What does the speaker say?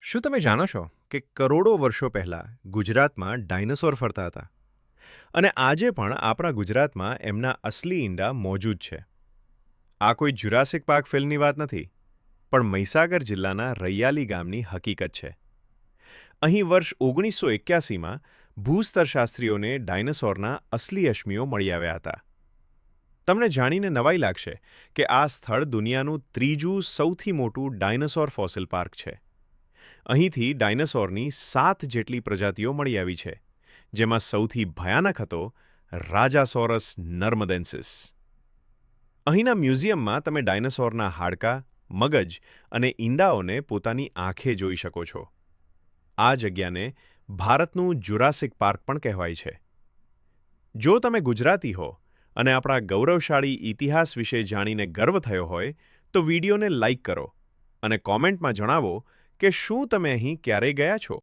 શું તમે જાણો છો કે કરોડો વર્ષો પહેલાં ગુજરાતમાં ડાયનોસોર ફરતા હતા અને આજે પણ આપણા ગુજરાતમાં એમના અસલી ઈંડા મોજૂદ છે. આ કોઈ જુરાસિક પાર્ક ફિલ્મની વાત નથી, પણ મહીસાગર જિલ્લાના રૈયાલી ગામની હકીકત છે. અહીં વર્ષ 1981માં ભૂસ્તરશાસ્ત્રીઓને ડાયનોસોરના અસલી અશ્મિઓ મળી આવ્યા હતા. તમને જાણીને નવાઈ લાગશે કે આ સ્થળ દુનિયાનું ત્રીજું સૌથી મોટું ડાયનોસોર ફોસિલ પાર્ક છે. અહીંથી ડાયનોસોરની 7 જેટલી પ્રજાતિઓ મળી આવી છે, જેમાં સૌથી ભયાનક હતો રાજાસોરસ નર્મદેન્સિસ. અહીંના મ્યુઝિયમમાં તમે ડાયનોસોરના હાડકાં, મગજ અને ઈંડાઓને પોતાની આંખે જોઈ શકો છો. આ જગ્યાને ભારતનું જુરાસિક પાર્ક પણ કહેવાય છે. જો તમે ગુજરાતી હો અને આપણા ગૌરવશાળી ઇતિહાસ વિશે જાણીને ગર્વ થયો હોય, તો વિડીયોને લાઇક કરો અને કોમેન્ટમાં જણાવો કે શું તમે અહીં ક્યારેય ગયા છો.